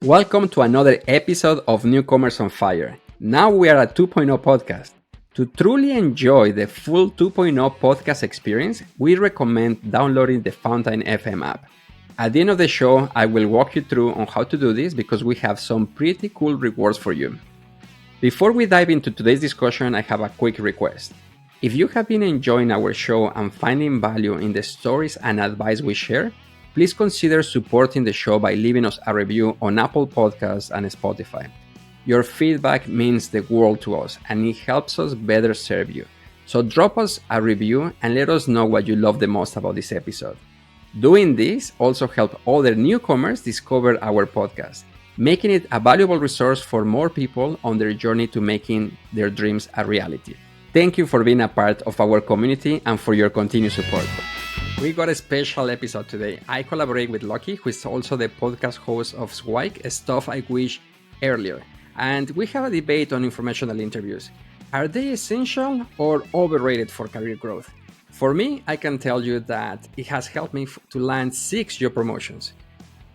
Welcome to another episode of Newcomers on Fire. Now we are a 2.0 podcast. To truly enjoy the full 2.0 podcast experience, we recommend downloading the Fountain FM app. At the end of the show, I will walk you through on how to do this because we have some pretty cool rewards for you. Before we dive into today's discussion, I have a quick request. If you have been enjoying our show and finding value in the stories and advice we share, please consider supporting the show by leaving us a review on Apple Podcasts and Spotify. Your feedback means the world to us and it helps us better serve you. So drop us a review and let us know what you love the most about this episode. Doing this also helps other newcomers discover our podcast, making it a valuable resource for more people on their journey to making their dreams a reality. Thank you for being a part of our community and for your continued support. We got a special episode today. I collaborate with Luki, who is also the podcast host of Swike, Stuff I Wish Earlier. And we have a debate on informational interviews. Are they essential or overrated for career growth? For me, I can tell you that it has helped me to land 6 job promotions.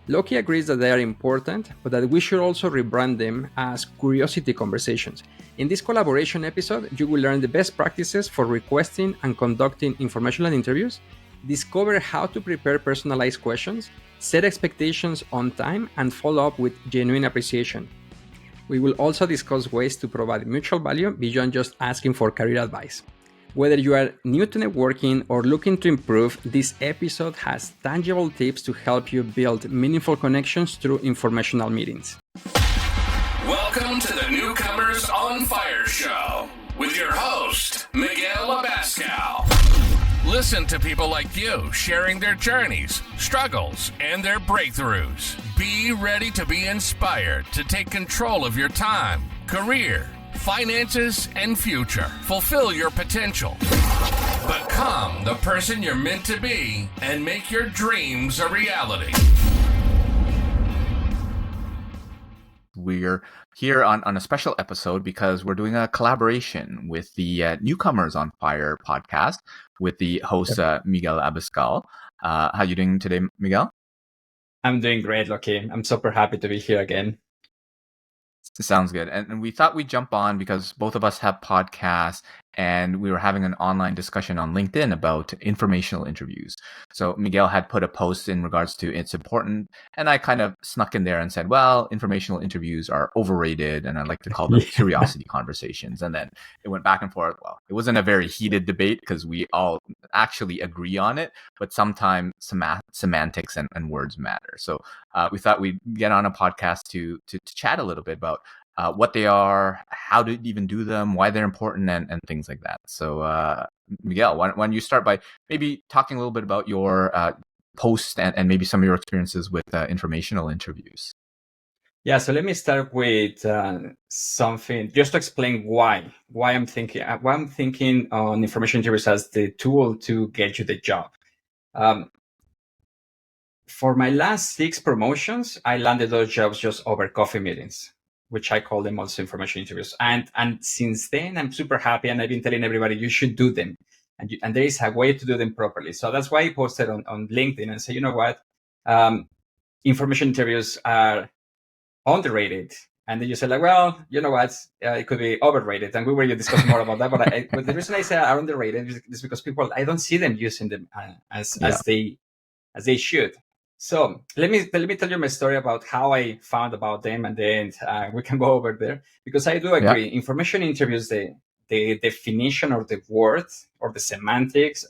Luki agrees that they are important, but that we should also rebrand them as curiosity conversations. In this collaboration episode, you will learn the best practices for requesting and conducting informational interviews, discover how to prepare personalized questions, set expectations on time, and follow up with genuine appreciation. We will also discuss ways to provide mutual value beyond just asking for career advice. Whether you are new to networking or looking to improve, this episode has tangible tips to help you build meaningful connections through informational meetings. Welcome to the Newcomers on Fire show with your host, Miguel Abascal. Listen to people like you sharing their journeys, struggles, and their breakthroughs. Be ready to be inspired to take control of your time, career, finances, and future. Fulfill your potential. Become the person you're meant to be and make your dreams a reality. We're here on a special episode because we're doing a collaboration with the Newcomers on Fire podcast with the host Miguel Abascal. How you doing today, Miguel? I'm doing great, Luki. I'm super happy to be here again. Sounds good. And we thought we'd jump on because both of us have podcasts and we were having an online discussion on LinkedIn about informational interviews. So Miguel had put a post in regards to it's important. And I kind of snuck in there and said, well, informational interviews are overrated. And I like to call them curiosity conversations. And then it went back and forth. Well, it wasn't a very heated debate because we all actually agree on it. But sometimes semantics and words matter. So we thought we'd get on a podcast to chat a little bit about what they are, how to even do them, why they're important, and things like that. So, Miguel, why don't you start by maybe talking a little bit about your post and maybe some of your experiences with informational interviews? Yeah, so let me start with something just to explain why I'm thinking on information interviews as the tool to get you the job. For my last 6 promotions, I landed those jobs just over coffee meetings, which I call them also information interviews. And since then, I'm super happy, and I've been telling everybody you should do them, and there is a way to do them properly. So that's why I posted on LinkedIn and say, you know what, information interviews are underrated. And then you said, like, well, you know what, it could be overrated. And we were discussing more about that. But the reason I say are underrated is because I don't see them using them as they should. So let me tell you my story about how I found about them, and then we can go over there, because I do agree. Yeah. Information interviews, the definition or the word or the semantics,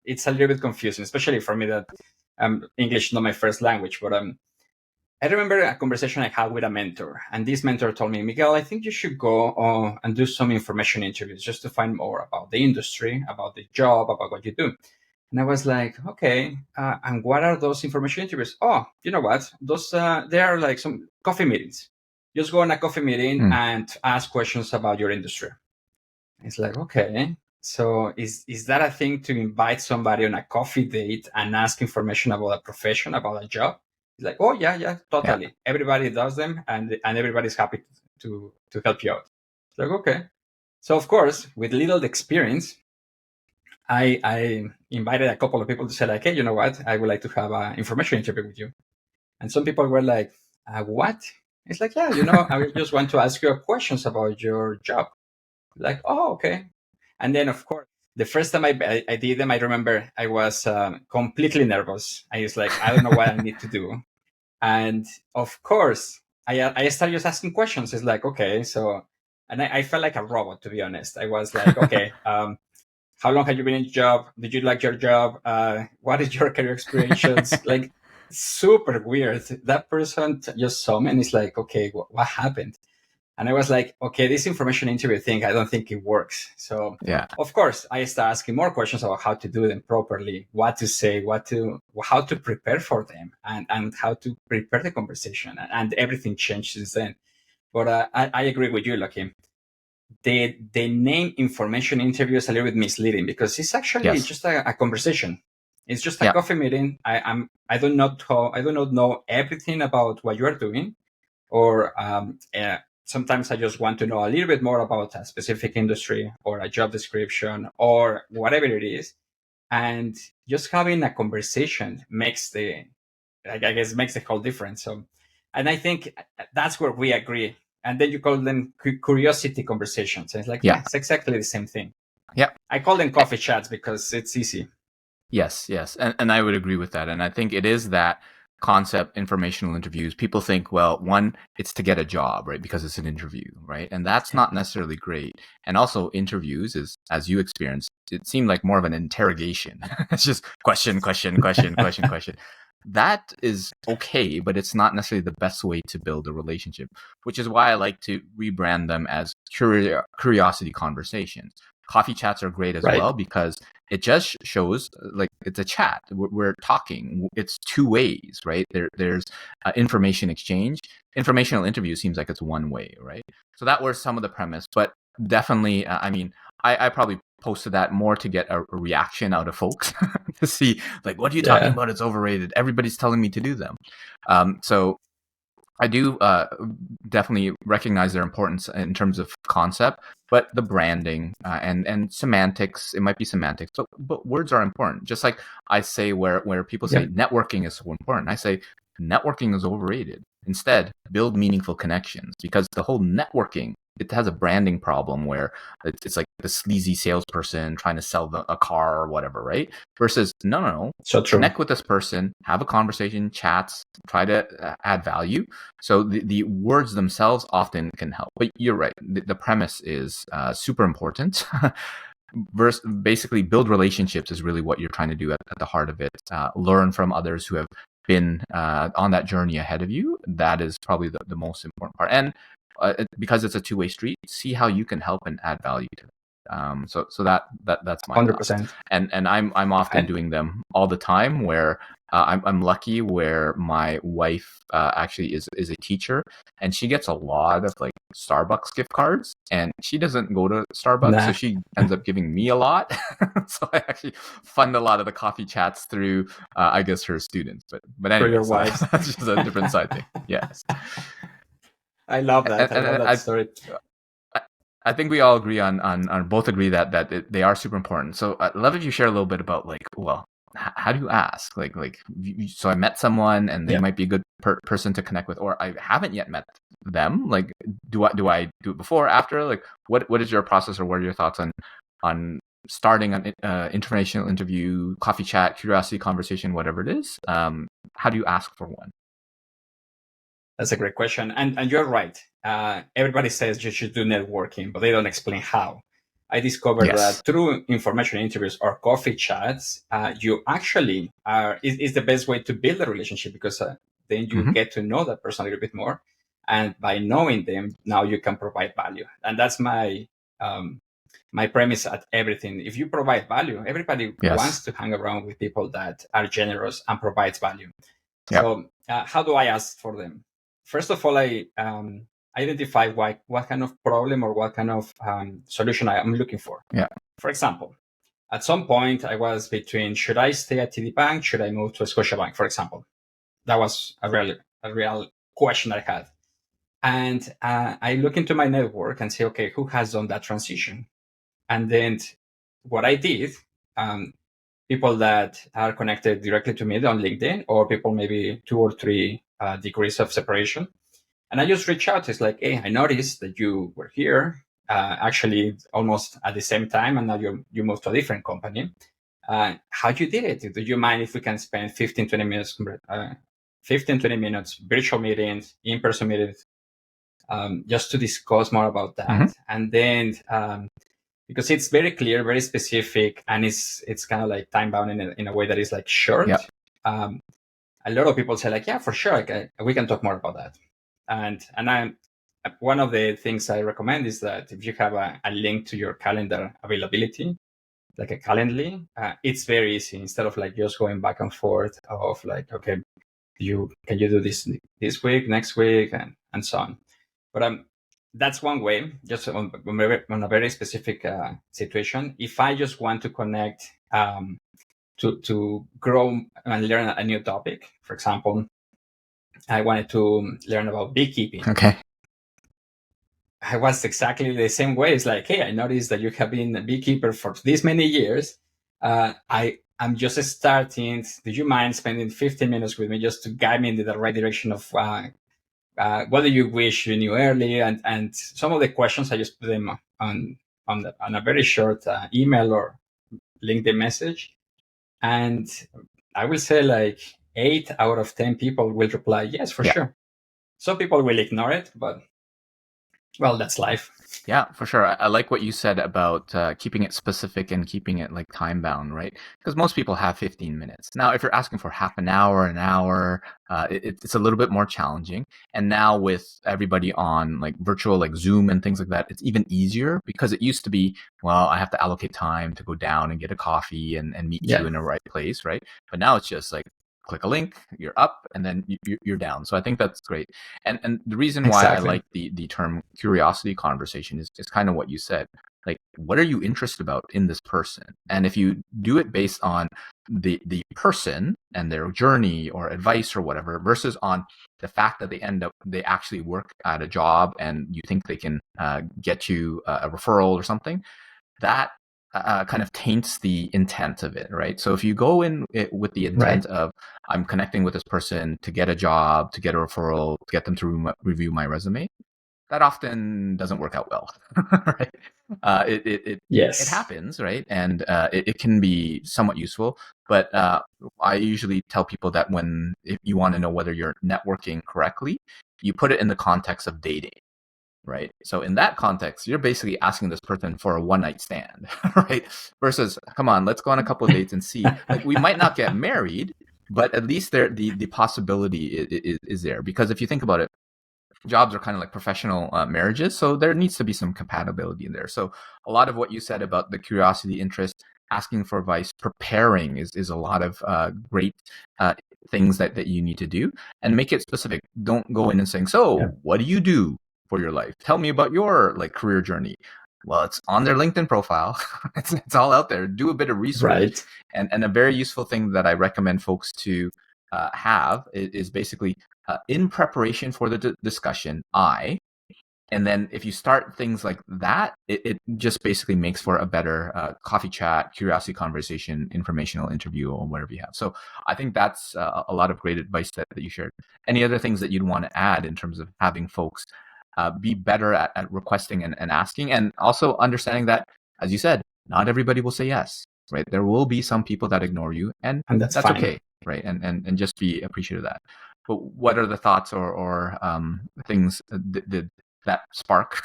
it's a little bit confusing, especially for me that English is not my first language. But I remember a conversation I had with a mentor, and this mentor told me, Miguel, I think you should go and do some information interviews just to find more about the industry, about the job, about what you do. And I was like, okay, and what are those information interviews? Oh, you know what? Those they are like some coffee meetings. Just go on a coffee meeting and ask questions about your industry. It's like, okay, so is that a thing to invite somebody on a coffee date and ask information about a profession, about a job? It's like, oh yeah, totally. Yeah. Everybody does them, and everybody's happy to help you out. It's like, okay. So of course, with little experience, I invited a couple of people to say, like, hey, you know what? I would like to have an information interview with you. And some people were like, what? It's like, yeah, I just want to ask you questions about your job. Like, oh, okay. And then, of course, the first time I did them, I remember I was completely nervous. I was like, I don't know what I need to do. And of course, I started just asking questions. It's like, okay, so, and I felt like a robot, to be honest. I was like, okay, how long have you been in your job? Did you like your job? What is your career experiences? Like, super weird. That person just saw me and it's like, okay, what happened? And I was like, okay, this information interview thing, I don't think it works. So, Yeah. of course, I started asking more questions about how to do them properly, what to say, how to prepare for them, and how to prepare the conversation. And everything changed since then. But I agree with you, Lucky. The name information interview is a little bit misleading because it's actually Yes. just a conversation. It's just a Yeah. coffee meeting. I do not know everything about what you are doing, or sometimes I just want to know a little bit more about a specific industry or a job description or whatever it is. And just having a conversation makes makes the whole difference. So, and I think that's where we agree. And then you call them curiosity conversations. And it's like, Yeah. yeah, it's exactly the same thing. Yeah. I call them coffee chats because it's easy. Yes, yes. And I would agree with that. And I think it is that concept, informational interviews. People think, well, one, it's to get a job, right? Because it's an interview, right? And that's not necessarily great. And also interviews is, as you experienced, it seemed like more of an interrogation. It's just question, question, question, question, question. That is okay, but it's not necessarily the best way to build a relationship, which is why I like to rebrand them as curiosity conversations. Coffee chats are great as Right. well because it just shows like it's a chat. We're talking. It's two ways, right? There's information exchange. Informational interview seems like it's one way, right? So that was some of the premise, but definitely, I mean, I probably posted that more to get a reaction out of folks to see like, what are you talking about? It's overrated. Everybody's telling me to do them. So I do definitely recognize their importance in terms of concept, but the branding and semantics, it might be semantics, but words are important. Just like I say where people say networking is so important, I say networking is overrated. Instead, build meaningful connections, because the whole networking, it has a branding problem where it's like the sleazy salesperson trying to sell a car or whatever, right? Versus no, So true. connect with this person, have a conversation, chats, try to add value. So the words themselves often can help. But you're right. The premise is super important. Basically, build relationships is really what you're trying to do at the heart of it. Learn from others who have been on that journey ahead of you. That is probably the most important part. And because it's a two-way street, see how you can help and add value to it. So that's my 100%. and I'm often doing them all the time. Where I'm lucky where my wife actually is a teacher, and she gets a lot of like Starbucks gift cards, and she doesn't go to Starbucks, so she ends up giving me a lot. So I actually fund a lot of the coffee chats through I guess her students. But anyway, your so wives. that's just a different side thing. Yes. I love that. I love that story. I think we all agree on both agree that they are super important. So I'd love if you share a little bit about like, well, how do you ask? So I met someone and they might be a good person to connect with, or I haven't yet met them. Like, do I do it before, after? Like, what is your process, or what are your thoughts on starting an informational interview, coffee chat, curiosity conversation, whatever it is? How do you ask for one? That's a great question. And you're right. Everybody says you should do networking, but they don't explain how. I discovered that through information interviews or coffee chats, you actually is the best way to build a relationship, because then you get to know that person a little bit more. And by knowing them, now you can provide value. And that's my premise at everything. If you provide value, everybody wants to hang around with people that are generous and provides value. So how do I ask for them? First of all, I identify what kind of problem or what kind of solution I am looking for. For example, at some point I was between, should I stay at TD Bank? Should I move to Scotiabank, for example? That was a real question I had. And I look into my network and say, okay, who has done that transition? And then what I did, people that are connected directly to me on LinkedIn, or people maybe 2 or 3 degrees of separation. And I just reached out. It's like, hey, I noticed that you were here actually almost at the same time, and now you moved to a different company. How you did it? Do you mind if we can spend 15, 20 minutes, 15, 20 minutes virtual meetings, in-person meetings, just to discuss more about that? Mm-hmm. And then, because it's very clear, very specific, and it's kind of like time bound in a way that is like short. Yeah. A lot of people say like, yeah, for sure, we can talk more about that. And one of the things I recommend is that if you have a link to your calendar availability, like a Calendly, it's very easy. Instead of like just going back and forth of like, okay, can you do this week, next week, and so on. But that's one way, just on a very specific situation. If I just want to connect to grow and learn a new topic, for example, I wanted to learn about beekeeping. Okay. I was exactly the same way. It's like, hey, I noticed that you have been a beekeeper for this many years. I'm just starting. Do you mind spending 15 minutes with me just to guide me in the right direction of what do you wish you knew early? And some of the questions I just put them on a very short email or LinkedIn message. And I will say like 8 out of 10 people will reply, yes, for sure. Some people will ignore it, but well, that's life. Yeah, for sure. I like what you said about keeping it specific and keeping it like time bound, right? Because most people have 15 minutes. Now, if you're asking for half an hour, it's a little bit more challenging. And now with everybody on like virtual, like Zoom and things like that, it's even easier because it used to be, well, I have to allocate time to go down and get a coffee and meet you in the right place, right? But now it's just like, click a link, you're up, and then you're down. So I think that's great. And the reason why I like the term curiosity conversation is kind of what you said. Like, what are you interested about in this person? And if you do it based on the person and their journey or advice or whatever, versus on the fact that they actually work at a job and you think they can get you a referral or something, that kind of taints the intent of it, right? So if you go in with the intent of, I'm connecting with this person to get a job, to get a referral, to get them to review my resume, that often doesn't work out well, right? It happens, right? And it can be somewhat useful, but I usually tell people that if you want to know whether you're networking correctly, you put it in the context of dating. Right. So in that context, you're basically asking this person for a one-night stand, right? Versus, come on, let's go on a couple of dates and see. Like, we might not get married, but at least the possibility is there. Because if you think about it, jobs are kind of like professional marriages, so there needs to be some compatibility in there. So a lot of what you said about the curiosity, interest, asking for advice, preparing is a lot of great things that you need to do, and make it specific. Don't go in and saying, what do you do for your life? Tell me about your like career journey. Well, it's on their LinkedIn profile. it's all out there. Do a bit of research. And a very useful thing that I recommend folks to have is basically in preparation for the discussion, and then if you start things like that, it just basically makes for a better coffee chat, curiosity conversation, informational interview, or whatever you have. So I think that's a lot of great advice that you shared. Any other things that you'd want to add in terms of having folks be better at requesting and asking, and also understanding that, as you said, not everybody will say yes, right? There will be some people that ignore you, and that's okay, right? And just be appreciative of that. But what are the thoughts or things that spark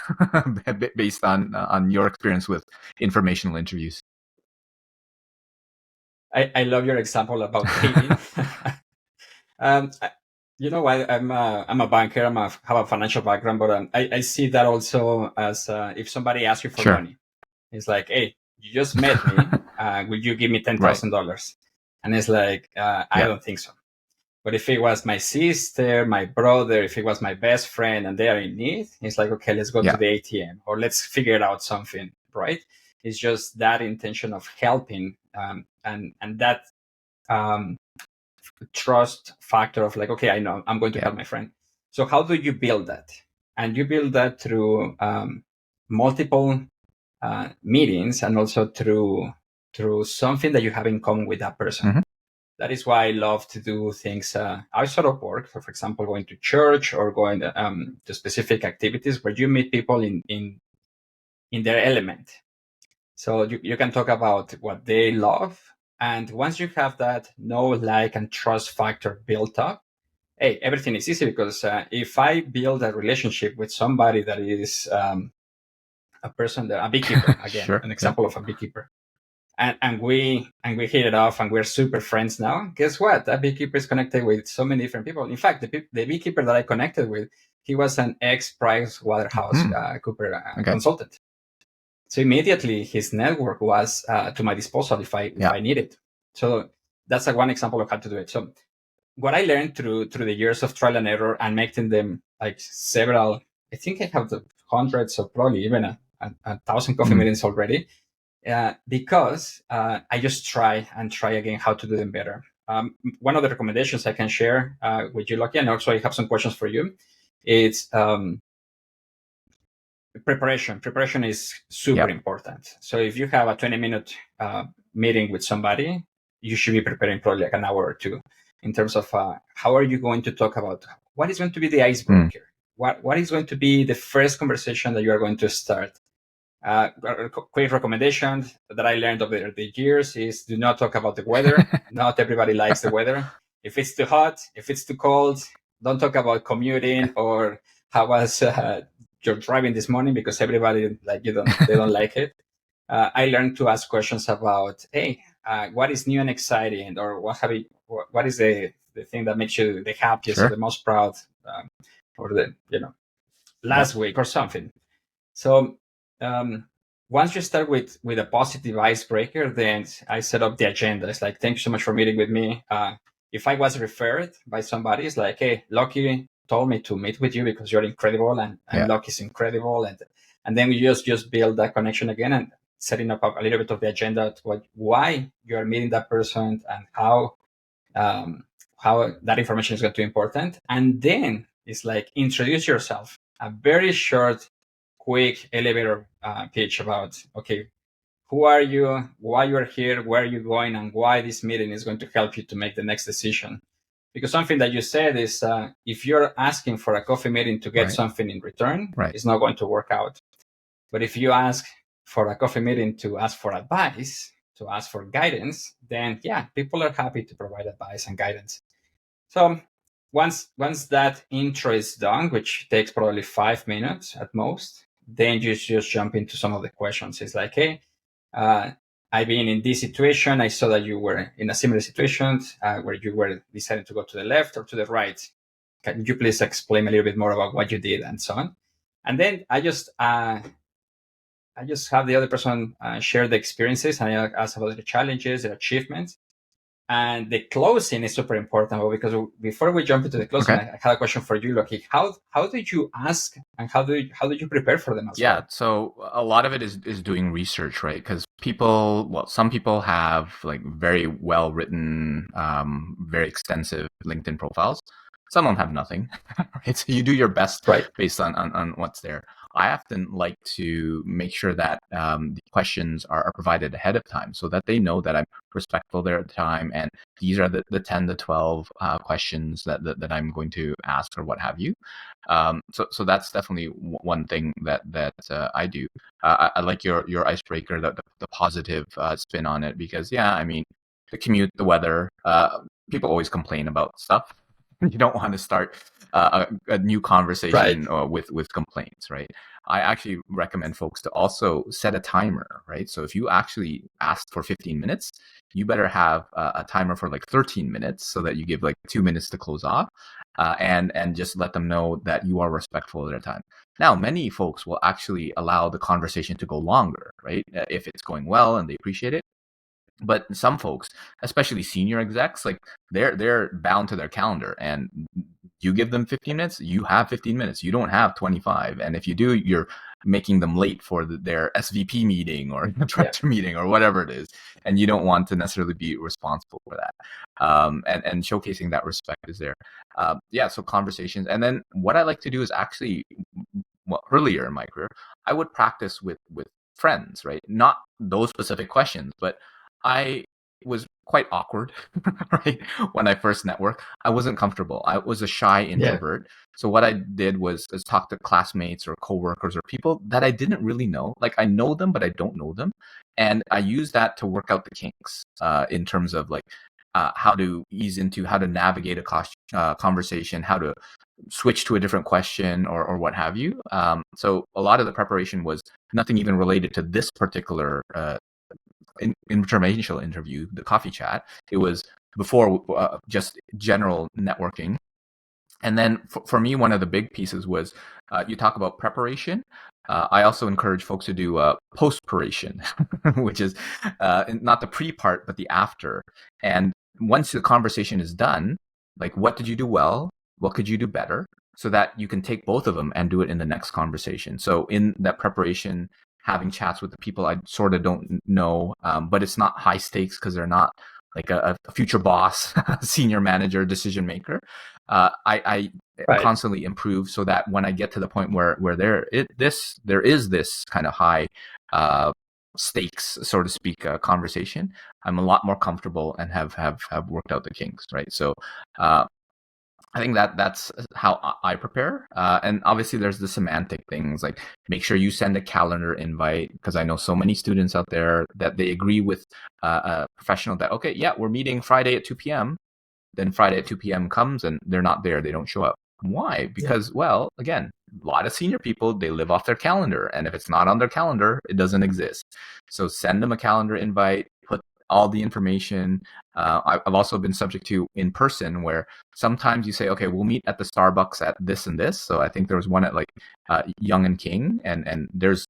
based on your experience with informational interviews? I love your example about dating. You know, I'm a banker. Have a financial background, but I see that also as if somebody asks you for money, it's like, hey, you just met me. Will you give me $10,000? And it's like, I don't think so. But if it was my sister, my brother, if it was my best friend and they are in need, it's like, okay, let's go to the ATM or let's figure out something, right? It's just that intention of helping and that trust factor of like, okay, I know I'm going to help my friend. So how do you build that? And you build that through multiple meetings and also through something that you have in common with that person. that is why I love to do things outside of work. So, for example, going to church or going to specific activities where you meet people in their element. So you can talk about what they love. And once you have that know, like, and trust factor built up, hey, everything is easy because if I build a relationship with somebody that is a person, a beekeeper, again, Sure. an example of a beekeeper, and we hit it off and we're super friends now, guess what? That beekeeper is connected with so many different people. In fact, the beekeeper that I connected with, he was an ex-Price Waterhouse Cooper consultant. So immediately his network was to my disposal if I needed. So that's one example of how to do it. So what I learned through the years of trial and error and making them like several, I think I have the hundreds or probably even a thousand coffee meetings already, because I just try again how to do them better. One of the recommendations I can share with you, Lucky, and also I have some questions for you. It's preparation. Preparation is super important. So if you have a 20-minute meeting with somebody, you should be preparing probably like an hour or two in terms of how are you going to talk about what is going to be the icebreaker? What is going to be the first conversation that you are going to start? A quick recommendation that I learned over the years is do not talk about the weather. Not everybody likes the weather. If it's too hot, if it's too cold, don't talk about commuting or how was your driving this morning, because everybody they don't like it. I learned to ask questions about, hey, what is new and exciting, or what is the thing that makes you the happiest or the most proud, or the last week or something. So once you start with a positive icebreaker, then I set up the agenda. It's like, thank you so much for meeting with me. If I was referred by somebody, it's like, hey, Lucky told me to meet with you because you're incredible, and Lucky's incredible, and then we just build that connection again and setting up a little bit of the agenda to why you are meeting that person and how that information is going to be important. And then it's like, introduce yourself. A very short, quick elevator pitch about, okay, who are you, why you are here, where are you going, and why this meeting is going to help you to make the next decision. Because something that you said is, if you're asking for a coffee meeting to get something in return, it's not going to work out. But if you ask for a coffee meeting to ask for advice, to ask for guidance, then people are happy to provide advice and guidance. So once that intro is done, which takes probably 5 minutes at most, then you just jump into some of the questions. It's like, hey, I've been in this situation. I saw that you were in a similar situation where you were deciding to go to the left or to the right. Can you please explain a little bit more about what you did and so on? And then I just have the other person share the experiences, and I ask about the challenges, the achievements. And the closing is super important, because before we jump into the closing, I had a question for you, Lucky. How did you ask, and how did you prepare for them as well? So a lot of it is doing research, right? Because some people have like very well written, very extensive LinkedIn profiles. Some of them have nothing, right? So you do your best based on what's there. I often like to make sure that the questions are provided ahead of time so that they know that I'm respectful of their time, and these are the 10 to 12 questions that I'm going to ask or what have you. So that's definitely one thing that I do. I like your icebreaker, the positive spin on it, because the commute, the weather, people always complain about stuff. You don't want to start a new conversation with complaints, right? I actually recommend folks to also set a timer, right? So if you actually asked for 15 minutes, you better have a timer for like 13 minutes so that you give like 2 minutes to close off, and just let them know that you are respectful of their time. Now, many folks will actually allow the conversation to go longer, right? If it's going well and they appreciate it. But some folks, especially senior execs, like they're bound to their calendar, and you give them 15 minutes, you have 15 minutes. You don't have 25. And if you do, you're making them late for their SVP meeting or director meeting or whatever it is. And you don't want to necessarily be responsible for that. And showcasing that respect is there. So conversations. And then what I like to do is actually, earlier in my career, I would practice with friends, right? Not those specific questions, but I was quite awkward, right? When I first networked, I wasn't comfortable. I was a shy introvert. So what I did was talk to classmates or coworkers or people that I didn't really know. Like I know them, but I don't know them. And I used that to work out the kinks in terms of like how to ease into, how to navigate a conversation, how to switch to a different question or what have you. So a lot of the preparation was nothing even related to this particular informational interview, the coffee chat. It was before just general networking. And then for me, one of the big pieces was you talk about preparation. I also encourage folks to do post-paration, which is not the pre part, but the after. And once the conversation is done, like what did you do well? What could you do better? So that you can take both of them and do it in the next conversation. So in that preparation, having chats with the people I sort of don't know, but it's not high stakes because they're not like a future boss, senior manager, decision maker. I constantly improve so that when I get to the point where there is this kind of high stakes, so to speak, conversation, I'm a lot more comfortable and have worked out the kinks, right? So I think that's how I prepare. And obviously there's the semantic things, like make sure you send a calendar invite, because I know so many students out there that they agree with a professional that, okay, yeah, we're meeting Friday at 2 p.m. Then Friday at 2 p.m. comes and they're not there. They don't show up. Why? Because, well, again, a lot of senior people, they live off their calendar. And if it's not on their calendar, it doesn't exist. So send them a calendar invite, put all the information. I've also been subject to in person where sometimes you say, okay, we'll meet at the Starbucks at this and this. So I think there was one at like Young and King, and there's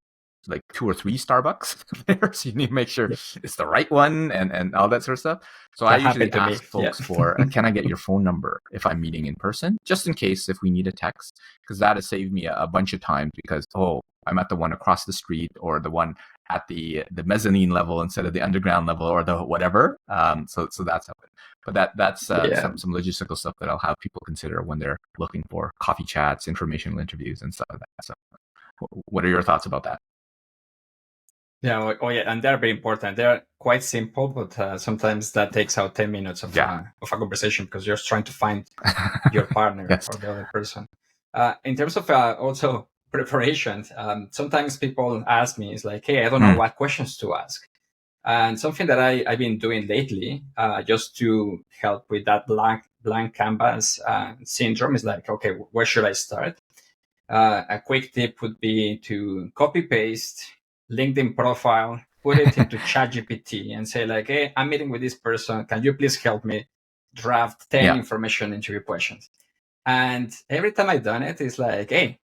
like 2 or 3 Starbucks there, so you need to make sure it's the right one and all that sort of stuff. So I usually ask folks for, can I get your phone number if I'm meeting in person, just in case if we need a text, because that has saved me a bunch of times because, I'm at the one across the street or the one at the mezzanine level instead of the underground level or the whatever. So that's how. But that's some logistical stuff that I'll have people consider when they're looking for coffee chats, informational interviews, and stuff like that. So what are your thoughts about that? Yeah, and they're very important. They're quite simple, but sometimes that takes out 10 minutes of a conversation because you're just trying to find your partner or the other person. In terms of also preparation, sometimes people ask me, it's like, hey, I don't know what questions to ask. And something that I've been doing lately, just to help with that blank canvas syndrome, is like, okay, where should I start? A quick tip would be to copy paste LinkedIn profile, put it into ChatGPT and say like, hey, I'm meeting with this person. Can you please help me draft 10 information interview questions? And every time I've done it, it's like, hey,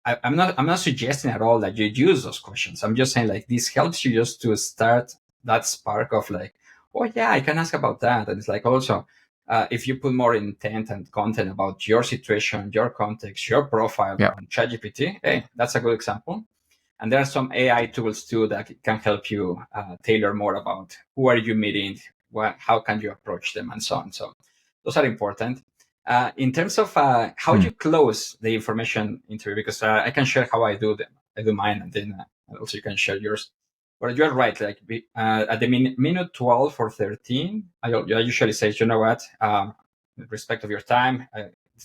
I'm not suggesting at all that you use those questions. I'm just saying like this helps you just to start that spark of like, oh yeah, I can ask about that. And it's like also, if you put more intent and content about your situation, your context, your profile on ChatGPT, hey, that's a good example. And there are some AI tools too that can help you tailor more about who are you meeting, how can you approach them, and so on. So those are important. In terms of how you close the information interview, because I can share how I do them. I do mine, and then also you can share yours. But you're right. Like at the minute 12 or 13, I usually say, you know what, with respect of your time,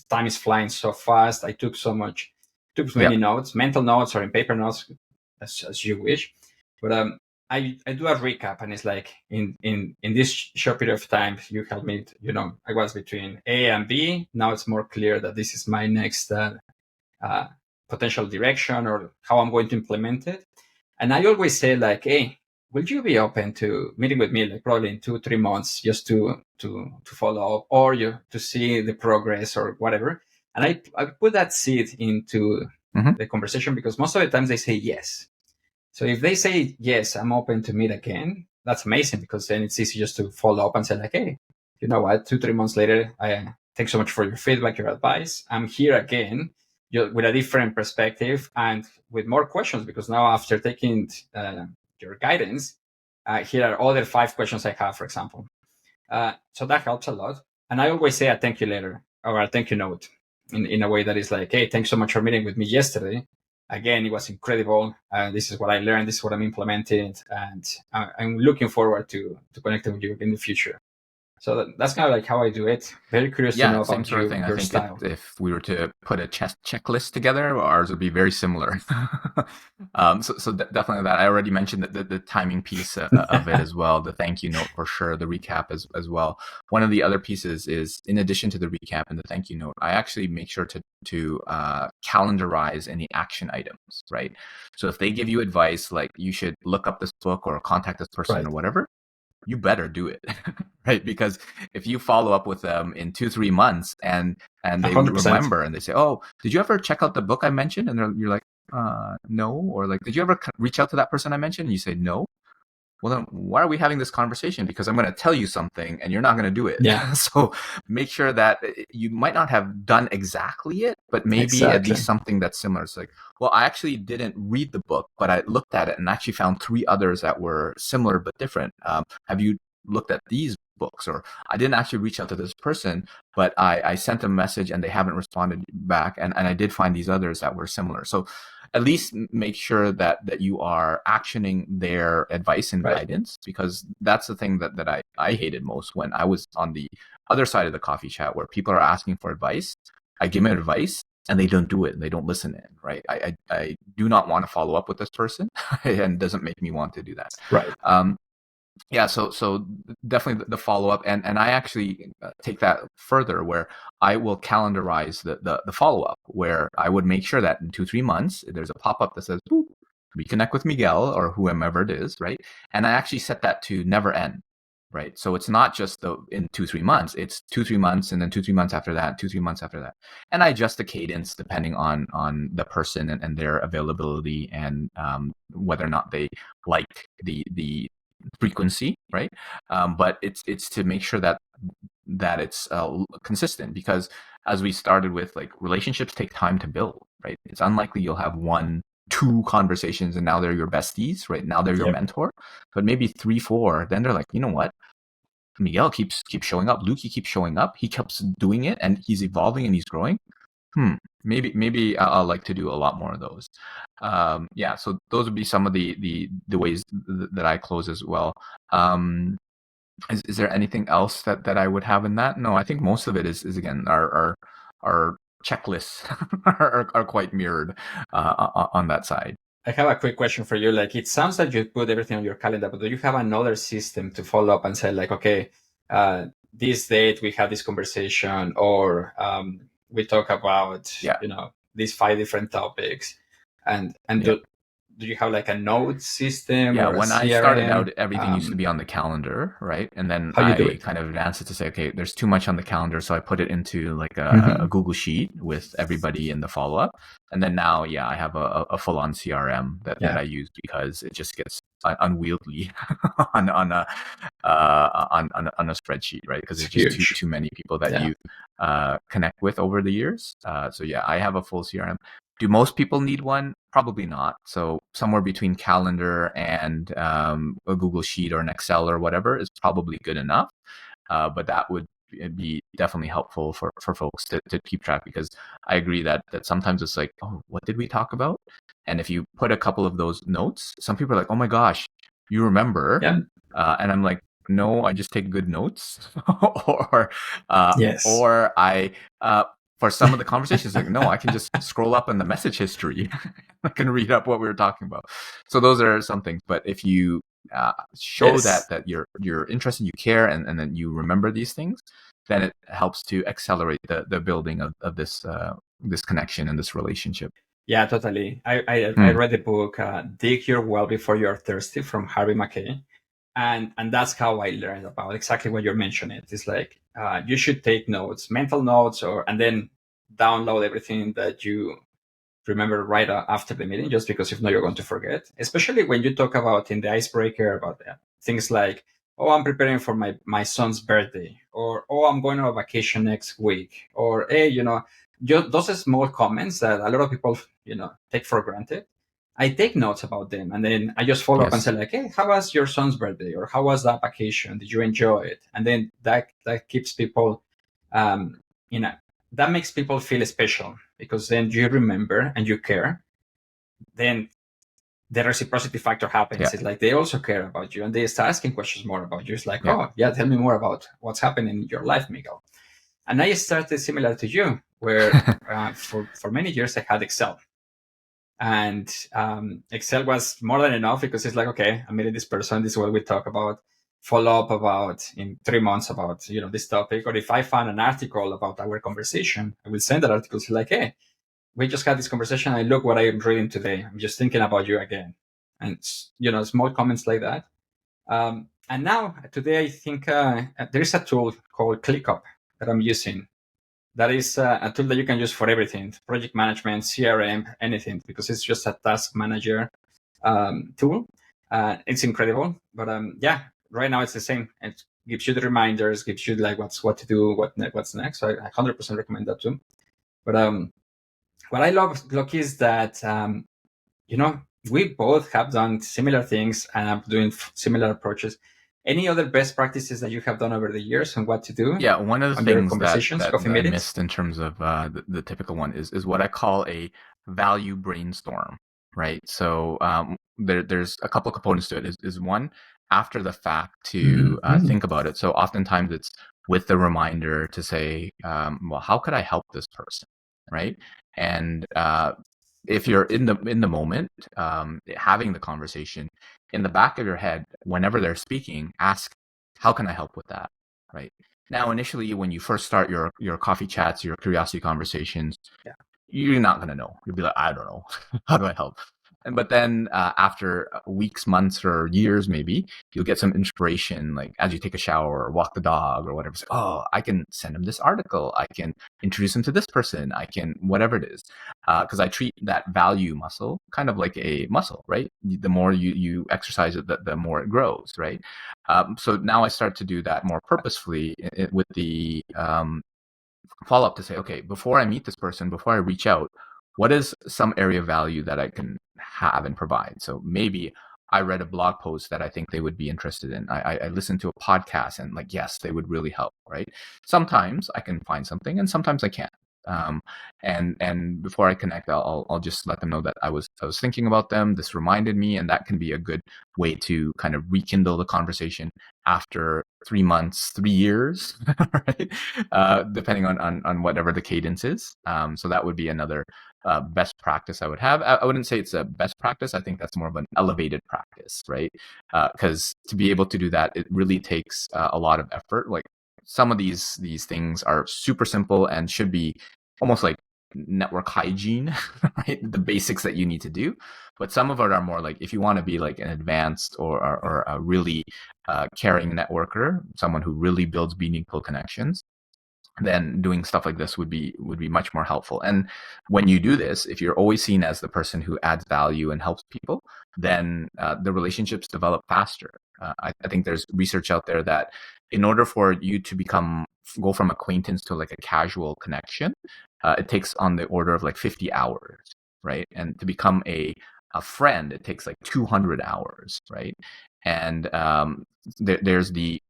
time is flying so fast. I took many notes, mental notes or in paper notes, as you wish. But I do a recap, and it's like in this short period of time, you helped me. I was between A and B. Now it's more clear that this is my next potential direction or how I'm going to implement it. And I always say like, hey, will you be open to meeting with me like probably in 2-3 months just to follow up or to see the progress or whatever. And I put that seed into the conversation because most of the times they say yes. So if they say yes, I'm open to meet again, that's amazing because then it's easy just to follow up and say like, hey, you know what, 2-3 months later, thanks so much for your feedback, your advice. I'm here again with a different perspective and with more questions because now after taking your guidance, here are other 5 questions I have, for example. So that helps a lot. And I always say a thank you letter or a thank you note in a way that is like, hey, thanks so much for meeting with me yesterday. again, it was incredible. This is what I learned. This is what I'm implementing, and I'm looking forward to connecting with you in the future. So that's kind of like how I do it. Very curious to Yeah, know same about sort of you, thing. I your think style. if we were to put a checklist together, ours would be very similar. So definitely that. I already mentioned the timing piece of it as well, the thank you note for sure, the recap as well. One of the other pieces is, in addition to the recap and the thank you note, I actually make sure to calendarize any action items, right? So if they give you advice like you should look up this book or contact this person Right. or whatever, you better do it, right? Because if you follow up with them in 2-3 months and they 100%. remember and they say, oh, did you ever check out the book I mentioned? And you're like, no. Or like, did you ever reach out to that person I mentioned? And you say no. Well, then why are we having this conversation? Because I'm going to tell you something and you're not going to do it. Yeah. So make sure that you might not have done exactly it, but maybe at Exactly. least something that's similar. It's like, well, I actually didn't read the book, but I looked at it and actually found 3 others that were similar but different. Have you looked at these books? Or I didn't actually reach out to this person, but I sent a message and they haven't responded back. And I did find these others that were similar. So at least make sure that you are actioning their advice and Right. guidance, because that's the thing that I hated most when I was on the other side of the coffee chat where people are asking for advice. I give them advice and they don't do it and they don't listen in, right? I do not want to follow up with this person and it doesn't make me want to do that. Right. Yeah, so definitely the follow up, and I actually take that further, where I will calendarize the follow up, where I would make sure that in 2-3 months there's a pop up that says, "Boop, reconnect with Miguel," or whomever it is, right? And I actually set that to never end, right? So it's not just in 2-3 months; it's 2-3 months, and then 2-3 months after that, 2-3 months after that, and I adjust the cadence depending on the person and their availability and whether or not they like the frequency, right? But it's to make sure that it's consistent, because as we started with, like, relationships take time to build, right? It's unlikely you'll have 1-2 conversations and now they're your besties, right? Now they're your Yep. mentor, but maybe 3-4, then they're like, you know what? Miguel keeps showing up. Luki keeps showing up. He keeps doing it, and he's evolving and he's growing. Maybe I'll like to do a lot more of those. Yeah, so those would be some of the ways that I close as well. Is there anything else that I would have in that? No, I think most of it is again our checklists are quite mirrored on that side. I have a quick question for you. Like, it sounds like you put everything on your calendar, but do you have another system to follow up and say, like, okay, this date we had this conversation, or we talk about, Yeah. these 5 different topics, and Yeah. do you have like a note system Yeah, or a when I started out, CRM? everything used to be on the calendar, right? And then How you do I it? kind of advanced it to say, okay, there's too much on the calendar, so I put it into like a Mhm. Google Sheet with everybody in the follow up. And then now, yeah, I have a full on CRM that Yeah, I use, because it just gets unwieldy on a on a spreadsheet, right? Because it's there's just huge. too many people that Yeah. you connect with over the years. So yeah, I have a full CRM. Do most people need one? Probably not. So somewhere between calendar and a Google Sheet or an Excel or whatever is probably good enough. But that would be definitely helpful for folks to keep track, because I agree that sometimes it's like, oh, what did we talk about? And if you put a couple of those notes, some people are like, oh my gosh, you remember? Yeah. And I'm like, no, I just take good notes, or Yes. I for some of the conversations, like, no, I can just scroll up in the message history. I can read up what we were talking about. So those are some things. But if you show Yes. that you're interested, you care, and then you remember these things, then it helps to accelerate the building of this this connection and this relationship. Yeah, totally. I Hmm. read the book "Dig Your Well Before You're Thirsty" from Harvey Mackay, and that's how I learned about exactly what you're mentioning. It's like you should take notes, mental notes, and then download everything that you remember right after the meeting, just because if not, you're going to forget. Especially when you talk about in the icebreaker about things like, oh, I'm preparing for my son's birthday, or oh, I'm going on a vacation next week, or hey, just those small comments that a lot of people take for granted. I take notes about them, and then I just follow up and say Yes. like, hey, how was your son's birthday, or how was that vacation? Did you enjoy it? And then that keeps people, um, you know, that makes people feel special, because then you remember and you care. then the reciprocity factor happens. Yeah. It's like they also care about you and they start asking questions more about you. It's like, Yeah. oh, yeah, tell me more about what's happening in your life, Miguel. And I started similar to you, where for many years I had Excel. And Excel was more than enough because it's like, okay, I'm meeting this person. This is what we talk about. Follow up about in 3 months about this topic. Or if I found an article about our conversation, I will send that article to like, hey, we just had this conversation. I look what I'm reading today. I'm just thinking about you again. And small comments like that. And now today, I think there is a tool called ClickUp that I'm using. That is a tool that you can use for everything: project management, CRM, anything, because it's just a task manager tool. It's incredible, but yeah, right now it's the same. It gives you the reminders, gives you like what to do, what's next. So I 100% recommend that too. But what I love, Lucky, is that we both have done similar things and I'm doing similar approaches. Any other best practices that you have done over the years on what to do? Yeah, one of the on your things conversations, that coffee I meetings? missed in terms of the typical one is what I call a value brainstorm, right? So there's a couple of components to it. Is one, after the fact, to think about it. So oftentimes it's with the reminder to say, well, how could I help this person, right? And if you're in the moment, having the conversation, in the back of your head, whenever they're speaking, ask, how can I help with that? Right. Now, initially, when you first start your coffee chats, your curiosity conversations, Yeah. you're not going to know. You'll be like, I don't know. How do I help? But then after weeks, months, or years, maybe you'll get some inspiration, like as you take a shower or walk the dog or whatever. It's like, oh, I can send him this article. I can introduce him to this person. I can whatever it is, because I treat that value muscle kind of like a muscle, right? The more you exercise it, the more it grows, right? So now I start to do that more purposefully with the follow up to say, okay, before I meet this person, before I reach out, what is some area of value that I can have and provide? So maybe I read a blog post that I think they would be interested in. I listened to a podcast and like, yes, they would really help, right? Sometimes I can find something and sometimes I can't. Um, and before I connect, I'll just let them know that I was thinking about them. This reminded me, and that can be a good way to kind of rekindle the conversation after 3 months, 3 years, right? Depending on whatever the cadence is. So that would be another best practice I would have. I wouldn't say it's a best practice. I think that's more of an elevated practice, right? Because to be able to do that, it really takes a lot of effort. Like some of these things are super simple and should be almost like network hygiene, right? The basics that you need to do. But some of it are more like if you want to be like an advanced or a really caring networker, someone who really builds meaningful connections, then doing stuff like this would be much more helpful. And when you do this, if you're always seen as the person who adds value and helps people, then the relationships develop faster. I think there's research out there that in order for you to go from acquaintance to like a casual connection, it takes on the order of like 50 hours, right? And to become a friend, it takes like 200 hours, right? And there's the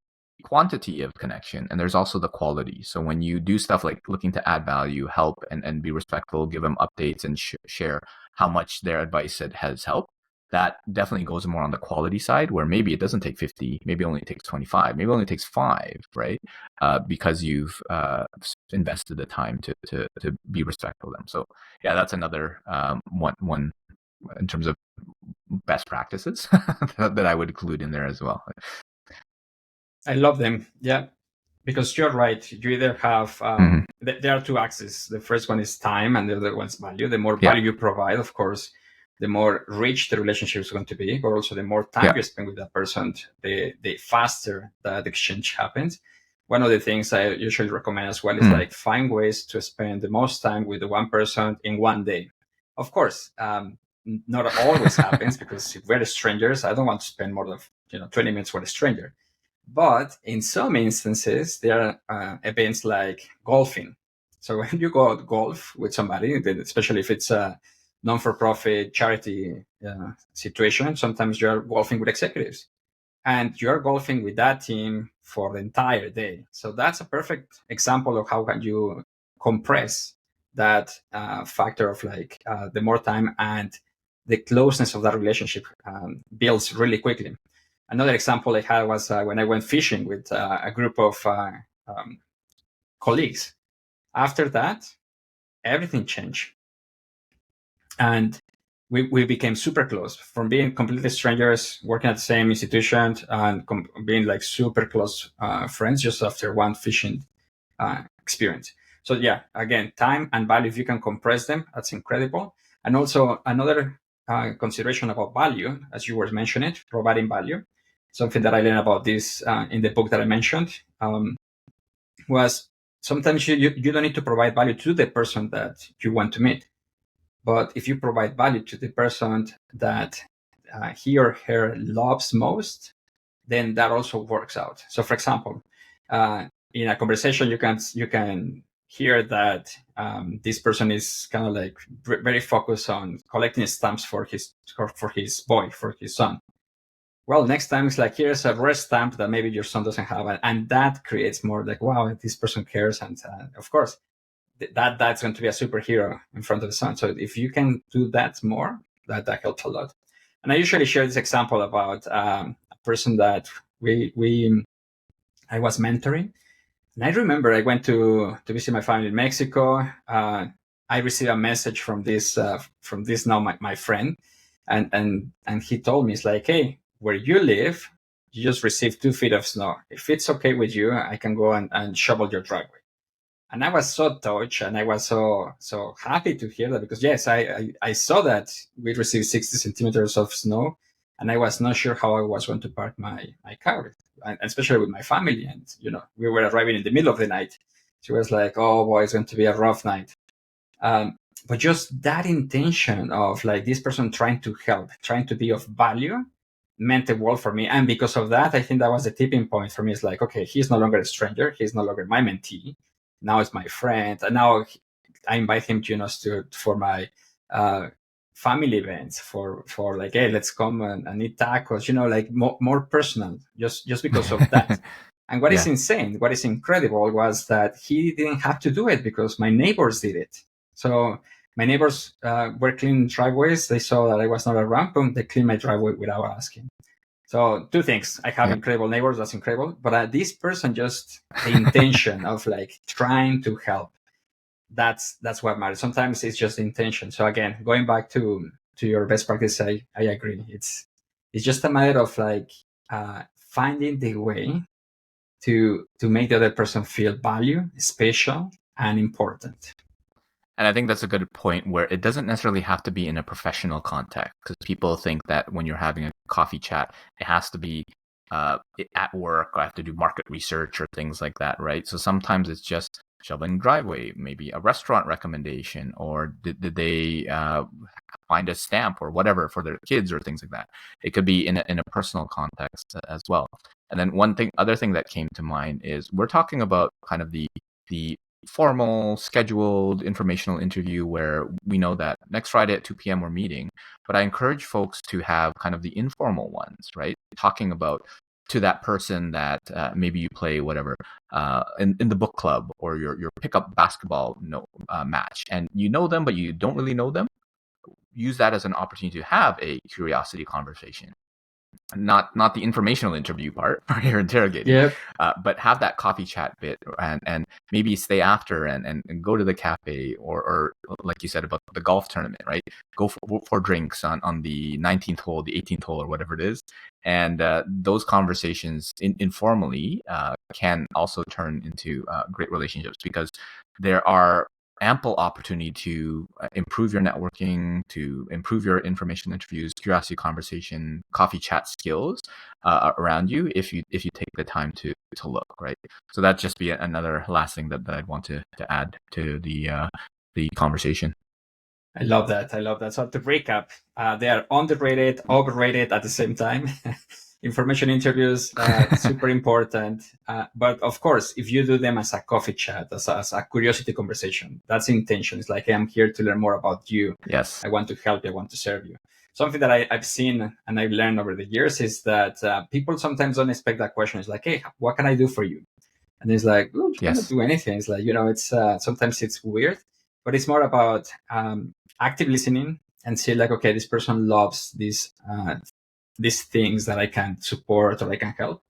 quantity of connection and there's also the quality. So when you do stuff like looking to add value, help, and be respectful, give them updates and share how much their advice has helped, that definitely goes more on the quality side, where maybe it doesn't take 50, maybe it only takes 25, maybe it only takes 5, right? Because you've invested the time to be respectful of them. So yeah, that's another one in terms of best practices that I would include in there as well. I love them. Yeah, because you're right. You either have there are two axes. The first one is time, and the other one's value. The more value you provide, of course, the more rich the relationship is going to be. But also, the more time you spend with that person, the faster that exchange happens. One of the things I usually recommend as well is like find ways to spend the most time with the one person in one day. Of course, not always happens because if we're strangers, I don't want to spend more than 20 minutes with a stranger. But in some instances, there are events like golfing. So when you go out golf with somebody, especially if it's a non-for-profit charity situation, sometimes you're golfing with executives. And you're golfing with that team for the entire day. So that's a perfect example of how can you compress that factor of like the more time and the closeness of that relationship builds really quickly. Another example I had was when I went fishing with a group of colleagues. After that, everything changed. And we became super close from being completely strangers, working at the same institution, and being like super close friends just after one fishing experience. So yeah, again, time and value, if you can compress them, that's incredible. And also another consideration about value, as you were mentioning, providing value. Something that I learned about this in the book that I mentioned was sometimes you don't need to provide value to the person that you want to meet. But if you provide value to the person that he or her loves most, then that also works out. So, for example, in a conversation, you can hear that this person is kind of like very focused on collecting stamps for his boy, for his son. Well, next time it's like, here's a rare stamp that maybe your son doesn't have, and that creates more like, wow, this person cares, and of course, that's going to be a superhero in front of the sun. So if you can do that more, that helps a lot. And I usually share this example about a person that I was mentoring. And I remember I went to visit my family in Mexico. I received a message from this now my friend, and he told me, it's like, hey, where you live, you just received 2 feet of snow. If it's okay with you, I can go and shovel your driveway. And I was so touched, and I was so happy to hear that, because yes, I saw that we received 60 centimeters of snow, and I was not sure how I was going to park my car, and especially with my family. And we were arriving in the middle of the night. She was like, "Oh boy, it's going to be a rough night." But just that intention of like this person trying to help, trying to be of value, meant the world for me. And because of that, I think that was the tipping point for me. It's like, okay, he's no longer a stranger. He's no longer my mentee. Now it's my friend, and now I invite him for my family events, for like, hey, let's come and eat tacos, like more personal, just because of that. And what is insane, what is incredible, was that he didn't have to do it, because my neighbors did it. So my neighbors were cleaning driveways. They saw that I was not around, boom, they cleaned my driveway without asking. So 2 things. I have incredible neighbors. That's incredible. But this person, just the intention of like trying to help. That's what matters. Sometimes it's just the intention. So again, going back to your best practice, I agree. It's just a matter of like finding the way to make the other person feel value, special, and important. And I think that's a good point, where it doesn't necessarily have to be in a professional context, because people think that when you're having a coffee chat, it has to be at work, or I have to do market research or things like that, right? So sometimes it's just shoveling driveway, maybe a restaurant recommendation, or did they find a stamp or whatever for their kids, or things like that. It could be in a personal context as well. And then other thing that came to mind is, we're talking about kind of the formal scheduled informational interview, where we know that next Friday at 2 p.m. we're meeting. But I encourage folks to have kind of the informal ones, right? Talking about to that person that maybe you play whatever in the book club, or your pickup basketball match, and you know them but you don't really know them. Use that as an opportunity to have a curiosity conversation. Not the informational interview part where you're interrogating, but have that coffee chat bit, and maybe stay after and go to the cafe, or like you said about the golf tournament, right? Go for drinks on the 19th hole, the 18th hole, or whatever it is. And those conversations informally can also turn into great relationships, because there are ample opportunity to improve your networking, to improve your information interviews, curiosity conversation, coffee chat skills around you, if you take the time to look, right? So that'd just be another last thing that I'd want to add to the conversation. I love that. So to recap, they are underrated, overrated at the same time. Information interviews, super important. But of course, if you do them as a coffee chat, as a curiosity conversation, that's the intention. It's like, hey, I'm here to learn more about you. Yes. I want to help you. I want to serve you. Something that I've seen and I've learned over the years is that people sometimes don't expect that question. It's like, hey, what can I do for you? And it's like, oh, you cannot do anything. It's like, it's sometimes it's weird, but it's more about active listening, and see like, okay, this person loves these things that I can support or I can help.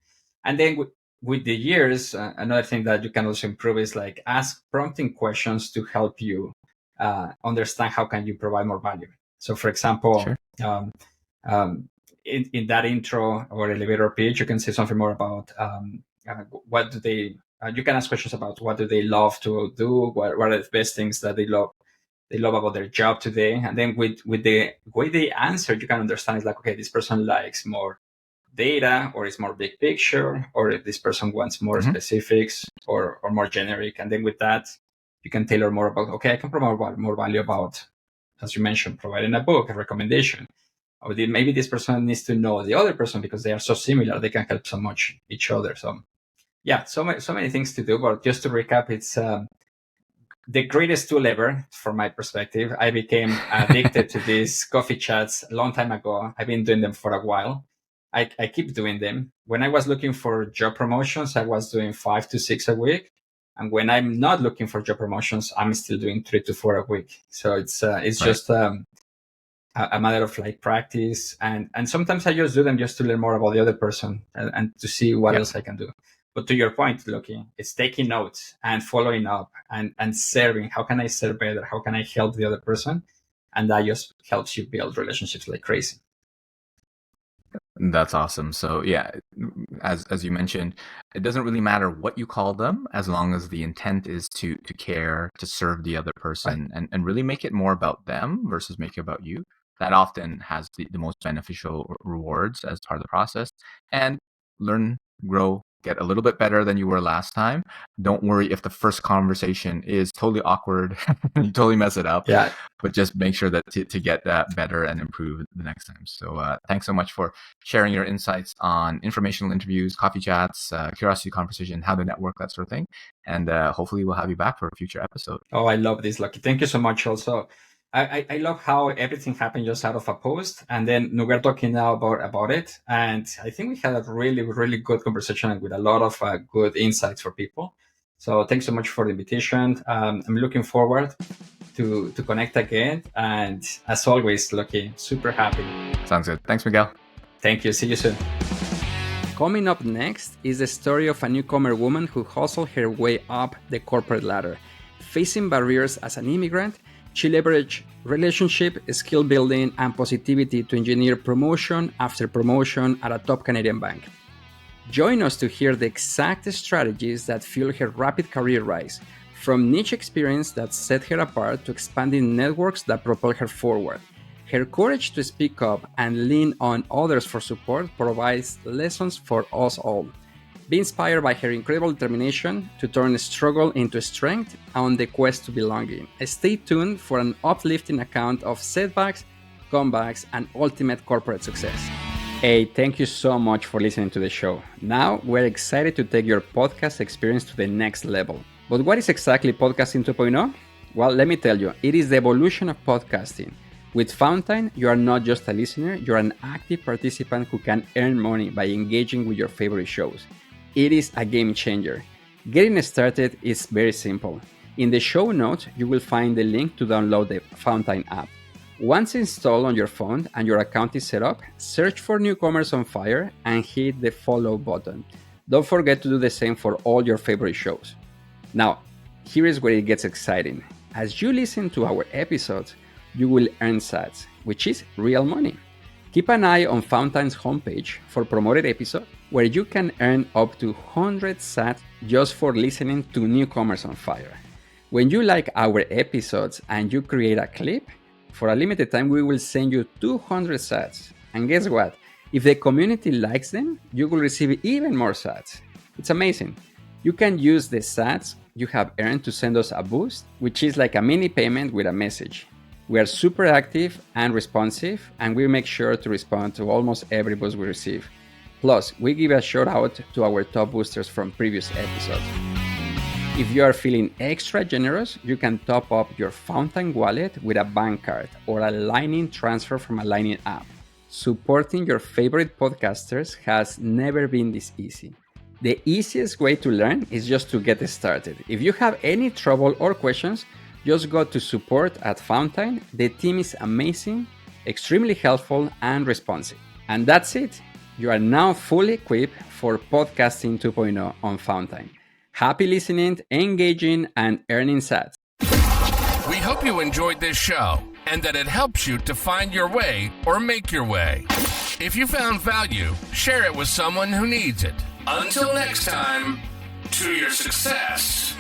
And then with the years, another thing that you can also improve is like ask prompting questions to help you understand how can you provide more value. So for example, Sure. um, in that intro or elevator pitch, you can say something more about what do they. You can ask questions about what do they love to do, what are the best things that they love about their job today, and then with the way they answer, you can understand it's like, okay, this person likes more data or is more big picture, or if this person wants more Mm-hmm. specifics or more generic, and then with that you can tailor more about, okay, I can provide more value about, as you mentioned, providing a book, a recommendation. Or maybe this person needs to know the other person because they are so similar, they can help so much each other. So yeah, so many things to do. But just to recap, it's the greatest tool ever from my perspective. I became addicted to these coffee chats a long time ago. I've been doing them for a while. I keep doing them. When I was looking for job promotions, I was doing 5 to 6 a week. And when I'm not looking for job promotions, I'm still doing 3 to 4 a week. So it's Right. just a matter of like practice. And sometimes I just do them just to learn more about the other person and to see what Yeah. else I can do. But to your point, Luki, it's taking notes and following up and serving. How can I serve better? How can I help the other person? And that just helps you build relationships like crazy. That's awesome. So yeah, as you mentioned, it doesn't really matter what you call them as long as the intent is to care, to serve the other person, Right. and really make it more about them versus make it about you. That often has the most beneficial rewards as part of the process. And learn, grow, get a little bit better than you were last time. Don't worry if the first conversation is totally awkward, you totally mess it up, Yeah. but just make sure that to get that better and improve the next time. So thanks so much for sharing your insights on informational interviews, coffee chats, curiosity conversation, how to network, that sort of thing. And hopefully we'll have you back for a future episode. Oh, I love this, Lucky. Thank you so much. Also, I love how everything happened just out of a post, and then we're talking now about it. And I think we had a really, really good conversation with a lot of good insights for people. So thanks so much for the invitation. I'm looking forward to connect again. And as always, Lucky, super happy. Sounds good. Thanks, Miguel. Thank you. See you soon. Coming up next is the story of a newcomer woman who hustled her way up the corporate ladder. Facing barriers as an immigrant, she leveraged relationship, skill building, and positivity to engineer promotion after promotion at a top Canadian bank. Join us to hear the exact strategies that fueled her rapid career rise, from niche experience that set her apart to expanding networks that propel her forward. Her courage to speak up and lean on others for support provides lessons for us all. Be inspired by her incredible determination to turn struggle into strength on the quest to belonging. Stay tuned for an uplifting account of setbacks, comebacks, and ultimate corporate success. Hey, thank you so much for listening to the show. Now we're excited to take your podcast experience to the next level. But what is exactly Podcasting 2.0? Well, let me tell you, it is the evolution of podcasting. With Fountain, you are not just a listener, you're an active participant who can earn money by engaging with your favorite shows. It is a game changer. Getting started is very simple. In the show notes, you will find the link to download the Fountain app. Once installed on your phone and your account is set up, search for Newcomers on Fire and hit the follow button. Don't forget to do the same for all your favorite shows. Now, here is where it gets exciting. As you listen to our episodes, you will earn sats, which is real money. Keep an eye on Fountain's homepage for promoted episodes, where you can earn up to 100 sats just for listening to Newcomers on Fire. When you like our episodes and you create a clip, for a limited time we will send you 200 sats. And guess what? If the community likes them, you will receive even more sats. It's amazing. You can use the sats you have earned to send us a boost, which is like a mini payment with a message. We are super active and responsive, and we make sure to respond to almost every boost we receive. Plus, we give a shout out to our top boosters from previous episodes. If you are feeling extra generous, you can top up your Fountain wallet with a bank card or a Lightning transfer from a Lightning app. Supporting your favorite podcasters has never been this easy. The easiest way to learn is just to get started. If you have any trouble or questions, Just go to support at Fountain. The team is amazing, extremely helpful, and responsive. And that's it. You are now fully equipped for podcasting 2.0 on Fountain. Happy listening, engaging, and earning sats. We hope you enjoyed this show and that it helps you to find your way or make your way. If you found value, share it with someone who needs it. Until next time, to your success.